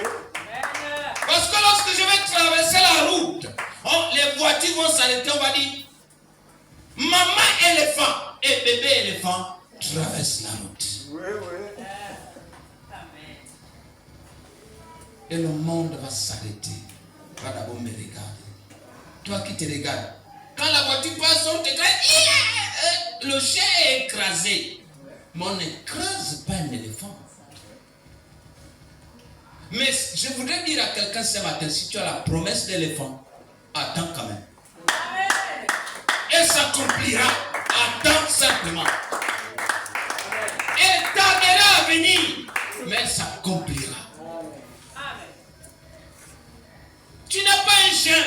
Parce que lorsque je vais traverser la route, les voitures vont s'arrêter, on va dire, maman éléphant et bébé éléphant traversent la route. Oui, oui. Et le monde va s'arrêter. Va d'abord me regarder. Toi qui te regardes, quand la voiture passe, on te crie, le chien est écrasé. Mais on n'écrase pas un éléphant. Mais je voudrais dire à quelqu'un ce matin, si tu as la promesse d'éléphant, attends quand même. Et s'accomplira. Attends simplement. Elle tardera à venir, mais elle s'accomplira. Tu n'as pas un chien.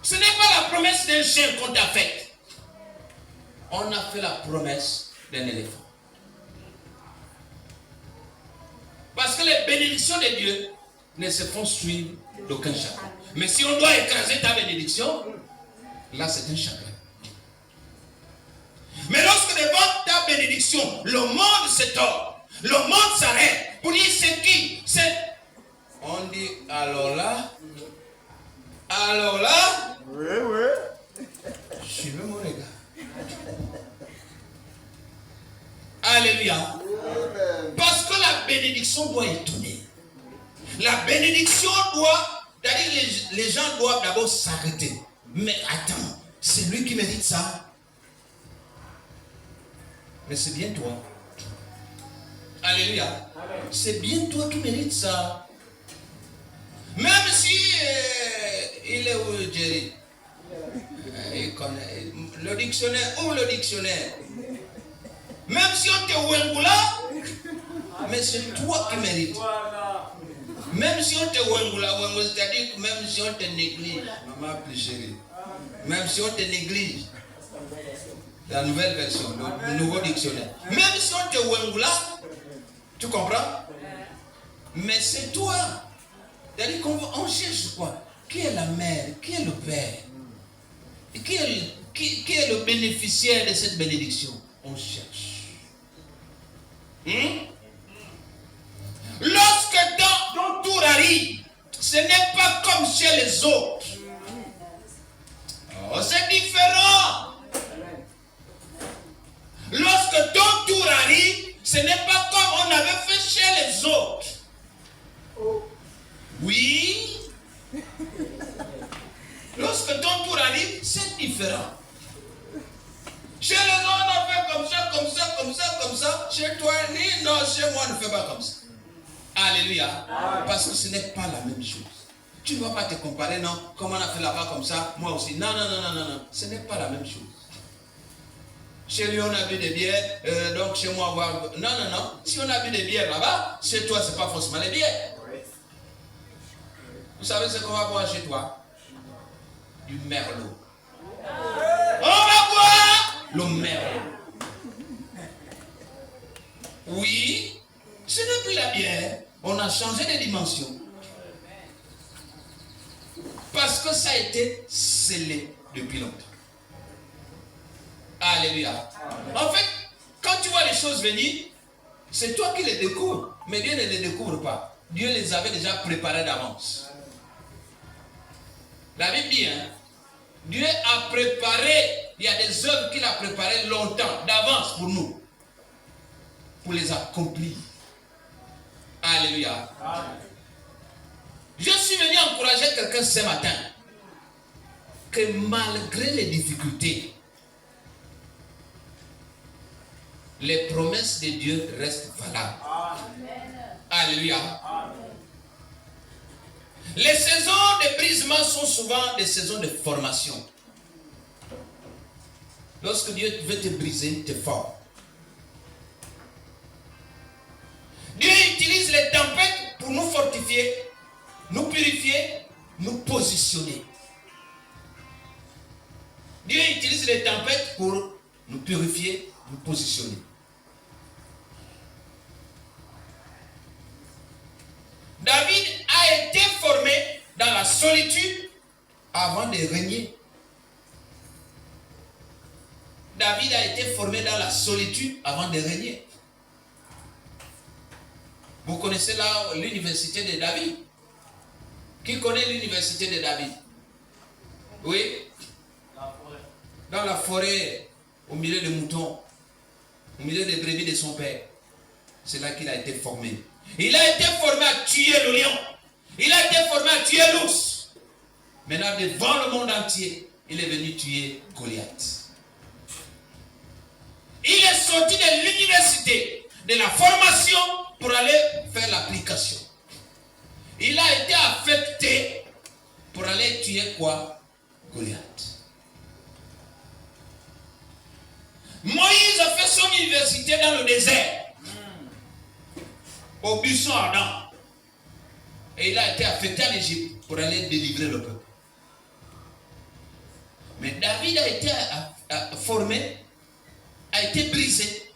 Ce n'est pas la promesse d'un chien qu'on t'a faite. On a fait la promesse d'un éléphant. Parce que les bénédictions de Dieu ne se font suivre d'aucun chagrin. Mais si on doit écraser ta bénédiction, là c'est un chagrin. Mais lorsque devant ta bénédiction, le monde se tord, le monde s'arrête pour dire c'est qui? On dit alors là, Oui, oui. je veux mon regard. Alléluia. Parce que la bénédiction doit étonner. La bénédiction doit, c'est-à-dire les gens doivent d'abord s'arrêter. Mais attends, c'est lui qui mérite ça. Mais c'est bien toi. Alléluia. C'est bien toi qui mérites ça. Même si il est où, Jerry? Il connaît le dictionnaire. Où le dictionnaire? Même si on te ouengoula, mais c'est toi qui mérites. Même si on te ouengoula, c'est-à-dire que même si on te néglige, maman plus chérie, même si on te néglige, la nouvelle version, le nouveau dictionnaire, même si on te ouengoula, tu comprends? Mais c'est toi. C'est-à-dire qu'on cherche quoi? Qui est la mère? Qui est le père? Qui est le bénéficiaire de cette bénédiction? On cherche. Lorsque ton tour arrive, ce n'est pas comme chez les autres. Oh, c'est différent. Lorsque ton tour arrive, ce n'est pas comme on avait fait chez les autres. Oui. Lorsque ton tour arrive, c'est différent. Chez les autres, on a fait comme ça, comme ça, comme ça, comme ça. Chez toi, ni non, chez moi, on ne fait pas comme ça. Alléluia. Parce que ce n'est pas la même chose. Tu ne vas pas te comparer, non. Comme on a fait là-bas comme ça, moi aussi. Non, non, non, non, non, non. Ce n'est pas la même chose. Chez lui, on a bu des bières, donc chez moi, on va... Non, non, non. Si on a bu des bières là-bas, chez toi, ce n'est pas forcément les bières. Vous savez ce qu'on va boire chez toi? Du merlot. On va boire le merlot. Oui, ce n'est plus la bière. On a changé de dimension. Parce que ça a été scellé depuis longtemps. Alléluia. En fait, quand tu vois les choses venir, c'est toi qui les découvres. Mais Dieu ne les découvre pas. Dieu les avait déjà préparés d'avance. La Bible dit, hein, Dieu a préparé, il y a des œuvres qu'il a préparées longtemps, d'avance pour nous, pour les accomplir. Alléluia. Je suis venu encourager quelqu'un ce matin, que malgré les difficultés, les promesses de Dieu restent valables. Alléluia. Les saisons de brisement sont souvent des saisons de formation. Lorsque Dieu veut te briser, te forme. Dieu utilise les tempêtes pour nous fortifier, nous purifier, nous positionner. Dieu utilise les tempêtes pour nous purifier, nous positionner. David a été formé dans la solitude avant de régner. David a été formé dans la solitude avant de régner. Vous connaissez là l'université de David? Qui connaît l'université de David? Oui? Dans la forêt, au milieu des moutons, au milieu des brebis de son père. C'est là qu'il a été formé. Il a été formé à tuer le lion. Il a été formé à tuer l'ours. Maintenant, devant le monde entier, il est venu tuer Goliath. Il est sorti de l'université, de la formation, pour aller faire l'application. Il a été affecté pour aller tuer quoi? Goliath. Moïse a fait son université dans le désert. Au buisson ardent. Et il a été affecté en Égypte pour aller délivrer le peuple. Mais David a été formé, a été brisé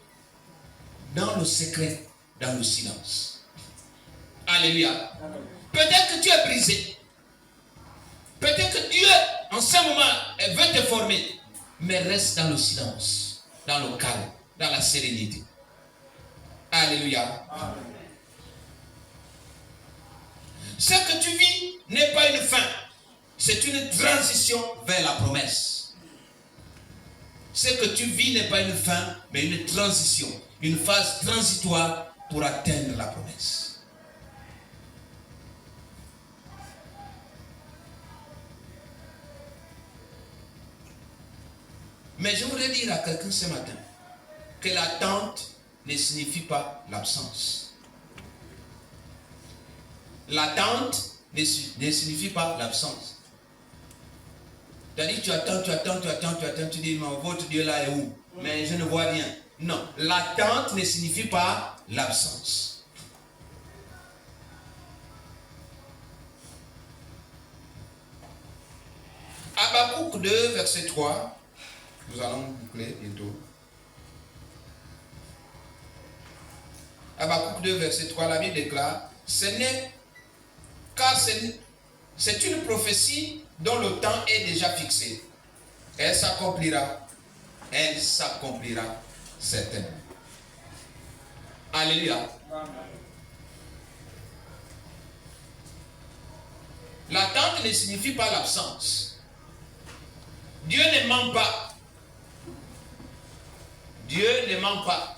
dans le secret, dans le silence. Alléluia. Peut-être que tu es brisé. Peut-être que Dieu, en ce moment, veut te former. Mais reste dans le silence, dans le calme, dans la sérénité. Alléluia. Amen. Ce que tu vis n'est pas une fin. C'est une transition vers la promesse. Ce que tu vis n'est pas une fin, mais une transition. Une phase transitoire pour atteindre la promesse. Mais je voudrais dire à quelqu'un ce matin que l'attente ne signifie pas l'absence. L'attente ne signifie pas l'absence. C'est-à-dire tu attends, tu dis, mais votre Dieu là est où? Mais je ne vois rien. Non, l'attente ne signifie pas l'absence. Habakkuk 2, verset 3. Nous allons boucler bientôt. Habakkuk 2, verset 3, la Bible déclare, c'est une prophétie dont le temps est déjà fixé. Elle s'accomplira certainement. Alléluia. L'attente ne signifie pas l'absence. Dieu ne ment pas. Dieu ne ment pas.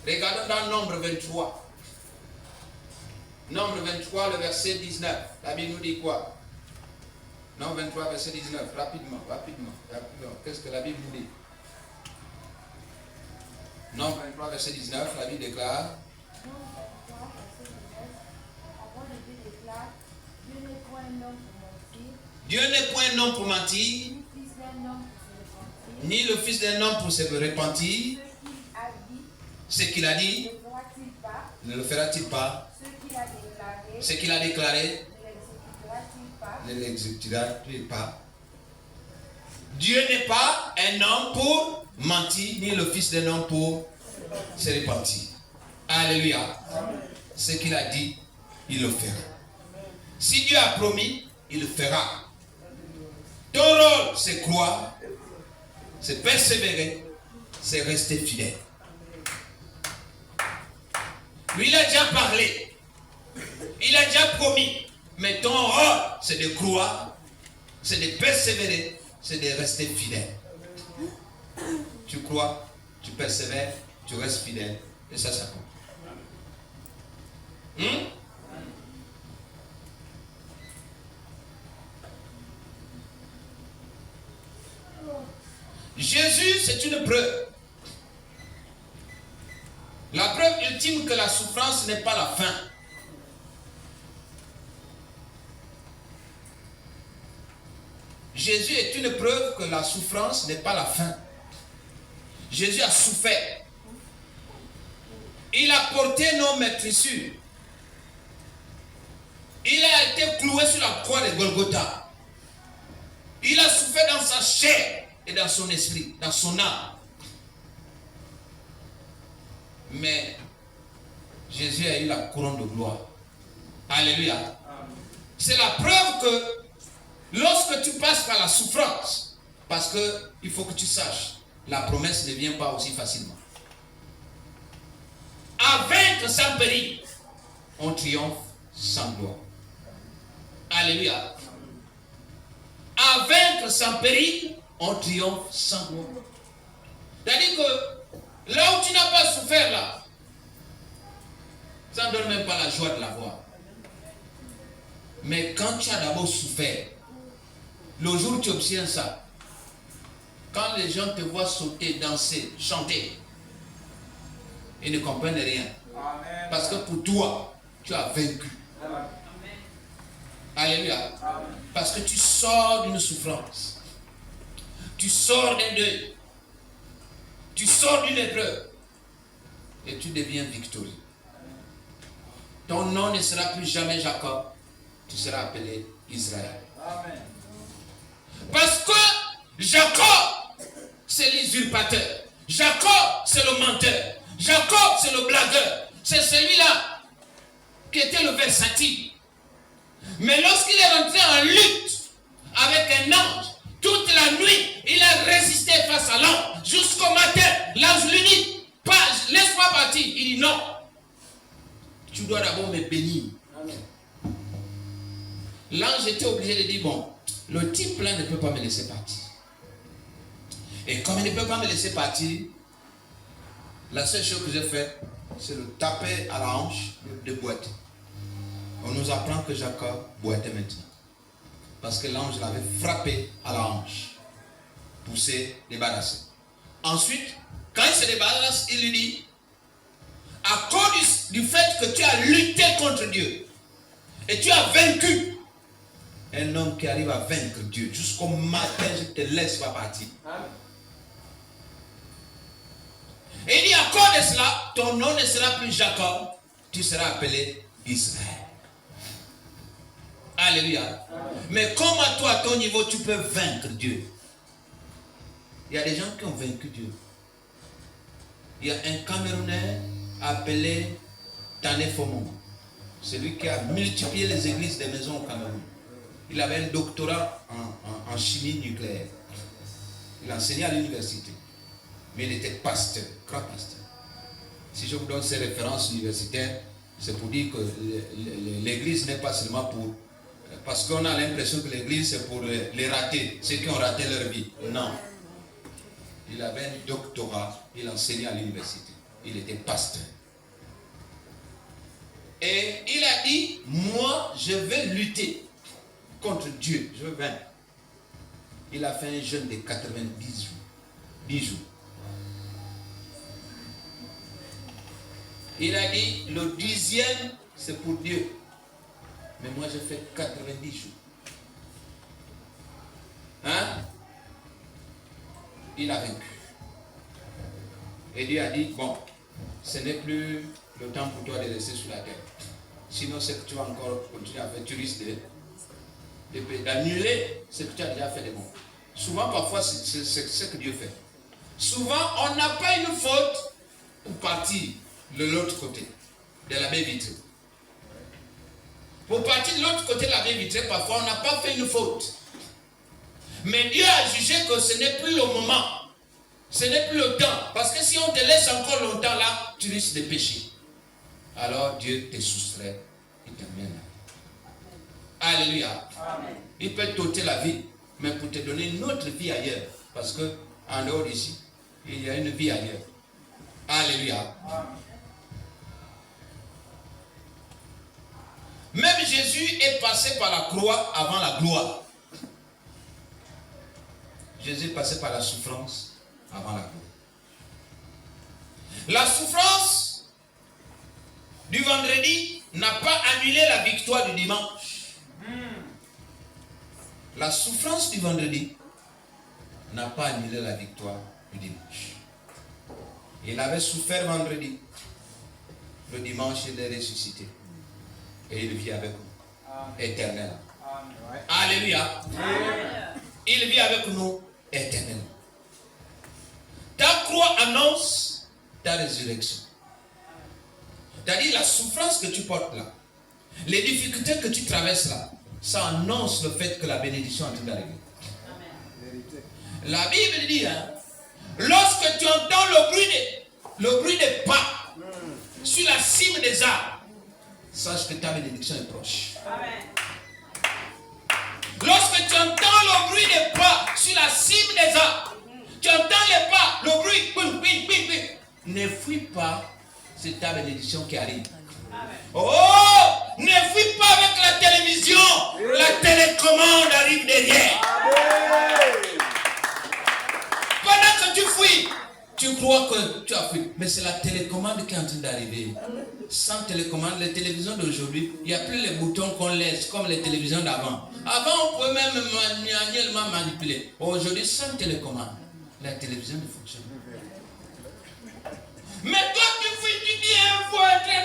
Regardons dans Nombre 23. Nombre 23, le verset 19. La Bible nous dit quoi? Nombre 23, verset 19. Rapidement. Qu'est-ce que la Bible nous dit? Nombre 23, verset 19. La Bible déclare. Nombre 23, verset 19. La parole de Dieu déclare, Dieu n'est point un homme pour mentir. Dieu n'est point un homme pour mentir. Ni le fils d'un homme pour se repentir. Ce qu'il a dit, ne le fera-t-il pas? Ce qu'il a déclaré, ne l'exécutera-t-il pas? Dieu n'est pas un homme pour mentir, ni le fils d'un homme pour se repentir. Alléluia. Ce qu'il a dit, il le fera. Si Dieu a promis, il le fera. Ton rôle, c'est croire, c'est persévérer, c'est rester fidèle. Lui, il a déjà parlé. Il a déjà promis. Mais ton rôle, c'est de croire, c'est de persévérer, c'est de rester fidèle. Tu crois, tu persévères, tu restes fidèle. Et ça compte. Jésus, c'est une preuve. La preuve ultime que la souffrance n'est pas la fin. Jésus est une preuve que la souffrance n'est pas la fin. Jésus a souffert. Il a porté nos maîtrissures. Il a été cloué sur la croix de Golgotha. Il a souffert dans sa chair et dans son esprit, dans son âme. Mais Jésus a eu la couronne de gloire. Alléluia. C'est la preuve que lorsque tu passes par la souffrance, parce que il faut que tu saches, la promesse ne vient pas aussi facilement. À vaincre sans péril, on triomphe sans gloire. Alléluia. À vaincre sans péril, on triomphe sans gloire. C'est-à-dire que là où tu n'as pas souffert, là, ça ne donne même pas la joie de la voir. Mais quand tu as d'abord souffert, le jour où tu obtiens ça, quand les gens te voient sauter, danser, chanter, ils ne comprennent rien. Amen. Parce que pour toi, tu as vaincu. Amen. Alléluia. Amen. Parce que tu sors d'une souffrance. Tu sors d'un deuil. Tu sors d'une épreuve. Et tu deviens victorieux. Ton nom ne sera plus jamais Jacob. Tu seras appelé Israël. Amen. Parce que Jacob, c'est l'usurpateur. Jacob, c'est le menteur. Jacob, c'est le blagueur. C'est celui-là qui était le versatile. Mais lorsqu'il est rentré en lutte avec un ange, toute la nuit, il a résisté face à l'ange. Jusqu'au matin, l'ange lui dit, laisse-moi partir. Il dit non. Tu dois d'abord me bénir. L'ange était obligé de dire, bon, le type là ne peut pas me laisser partir. Et comme il ne peut pas me laisser partir, la seule chose que j'ai faite, c'est le taper à la hanche de boîte. On nous apprend que Jacob boitait maintenant. Parce que l'ange l'avait frappé à la hanche. Poussé, débarrassé. Ensuite, Quand il se débarrasse, il lui dit, à cause du fait que tu as lutté contre Dieu et tu as vaincu, un homme qui arrive à vaincre Dieu, jusqu'au matin, je te laisse pas partir. Et il dit, à cause de cela, ton nom ne sera plus Jacob, tu seras appelé Israël. Alléluia. Mais comment toi, à ton niveau, tu peux vaincre Dieu? Il y a des gens qui ont vaincu Dieu. Il y a un Camerounais appelé Tane Fomon. Celui qui a multiplié les églises des maisons au Cameroun. Il avait un doctorat en chimie nucléaire. Il enseignait à l'université. Mais il était pasteur, grand pasteur. Si je vous donne ces références universitaires, c'est pour dire que l'église n'est pas seulement pour... Parce qu'on a l'impression que l'église c'est pour les ratés, ceux qui ont raté leur vie. Non. Il avait un doctorat, il enseignait à l'université. Il était pasteur. Et il a dit, moi je vais lutter contre Dieu, je veux vaincre. Il a fait un jeûne de 90 jours. 10 jours. Il a dit, le 10e, c'est pour Dieu. Mais moi, je fais 90 jours. Hein? Il a vaincu. Et Dieu a dit, bon, ce n'est plus le temps pour toi de rester sur la terre. Sinon, ce que tu vas encore continuer à faire, tu risques d'annuler ce que tu as déjà fait de bon. Souvent, parfois, c'est ce que Dieu fait. Souvent, on n'a pas une faute pour partir de l'autre côté, de la baie vitrée. Pour partir de l'autre côté de la baie vitrée, parfois, on n'a pas fait une faute. Mais Dieu a jugé que ce n'est plus le moment. Ce n'est plus le temps. Parce que si on te laisse encore longtemps là, tu risques de pécher. Alors Dieu te soustrait. Il t'amène. Alléluia. Amen. Il peut t'ôter la vie, mais pour te donner une autre vie ailleurs. Parce que en dehors d'ici, il y a une vie ailleurs. Alléluia. Amen. Même Jésus est passé par la croix avant la gloire. Jésus est passé par la souffrance avant la gloire. La souffrance du vendredi n'a pas annulé la victoire du dimanche. La souffrance du vendredi n'a pas annulé la victoire du dimanche. Il avait souffert vendredi. Le dimanche, il est ressuscité. Et il vit avec nous. Éternel. Alléluia. Il vit avec nous éternellement. Ta croix annonce ta résurrection. C'est-à-dire la souffrance que tu portes là, les difficultés que tu traverses là, ça annonce le fait que la bénédiction est en train d'arriver. La Bible dit, hein, lorsque tu entends le bruit des pas sur la cime des arbres, sache que ta bénédiction est proche. Amen. Lorsque tu entends le bruit des pas sur la cime des arbres, tu entends les pas, le bruit, bing, bing, bing, bing. Ne fuis pas, c'est ta bénédiction qui arrive. Amen. Oh, ne fuis pas avec la télévision, la télécommande arrive derrière. Amen. Pendant que tu fuis, tu crois que tu as fui, mais c'est la télécommande qui est en train d'arriver. Sans télécommande, les télévisions d'aujourd'hui, il n'y a plus les boutons qu'on laisse comme les télévisions d'avant. Avant, on pouvait même manuellement manipuler. Aujourd'hui, sans télécommande, la télévision ne fonctionne pas. Mais toi, tu fuis, tu dis, il faut en train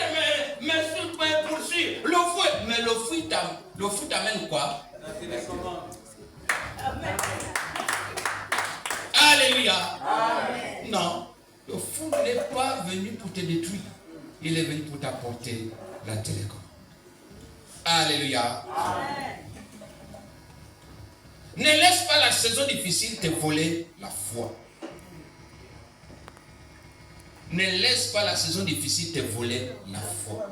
de me poursuivre. Le fouet, mais le fouet t'amène quoi? La télécommande. Amen. Alléluia. Amen. Non, le fou n'est pas venu pour te détruire. Il est venu pour t'apporter la télécommande. Alléluia. Amen. Ne laisse pas la saison difficile te voler la foi. Ne laisse pas la saison difficile te voler la foi.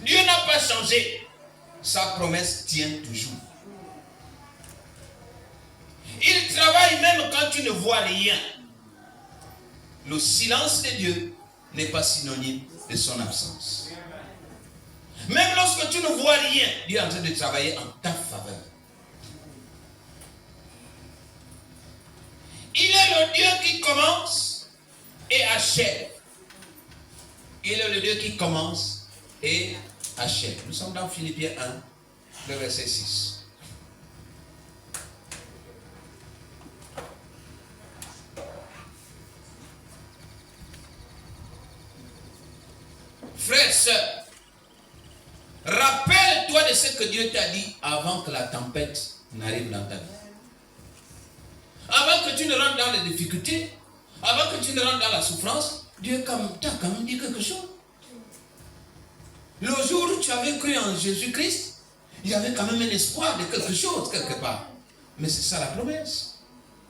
Dieu n'a pas changé. Sa promesse tient toujours. Il travaille même quand tu ne vois rien. Le silence de Dieu n'est pas synonyme de son absence. Même lorsque tu ne vois rien, Dieu est en train de travailler en ta faveur. Il il est le Dieu qui commence et achève. Il est le Dieu qui commence et achève. Nous sommes dans Philippiens 1, le verset 6. Frère, sœur, rappelle-toi de ce que Dieu t'a dit avant que la tempête n'arrive dans ta vie. Avant que tu ne rentres dans les difficultés, avant que tu ne rentres dans la souffrance, Dieu t'a quand même dit quelque chose. Le jour où tu avais cru en Jésus-Christ, il y avait quand même un espoir de quelque chose quelque part. Mais c'est ça la promesse.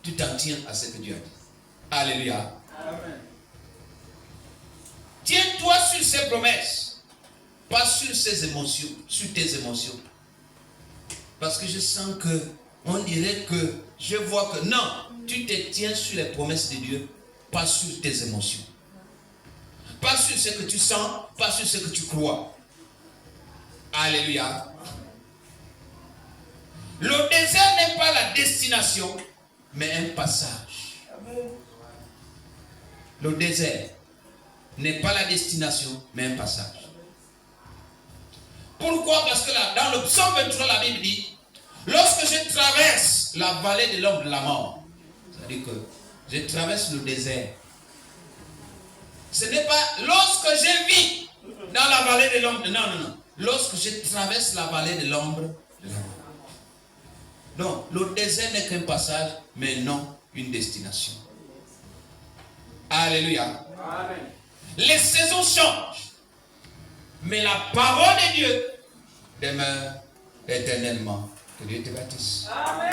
Tu t'en tiens à ce que Dieu a dit. Alléluia. Amen. Tiens-toi sur ces promesses, pas sur ces émotions, sur tes émotions. Parce que je sens que, on dirait que, je vois que non, tu te tiens sur les promesses de Dieu, pas sur tes émotions. Pas sur ce que tu sens, pas sur ce que tu crois. Alléluia. Le désert n'est pas la destination, mais un passage. Le désert n'est pas la destination, mais un passage. Pourquoi? Parce que là, dans le psaume 23, la Bible dit, lorsque je traverse la vallée de l'ombre de la mort, c'est-à-dire que je traverse le désert. Ce n'est pas lorsque je vis dans la vallée de l'ombre, non. Lorsque je traverse la vallée de l'ombre de la mort. Donc, le désert n'est qu'un passage, mais non une destination. Alléluia. Amen. Les saisons changent, mais la parole de Dieu demeure éternellement. Que Dieu te bâtisse. Amen.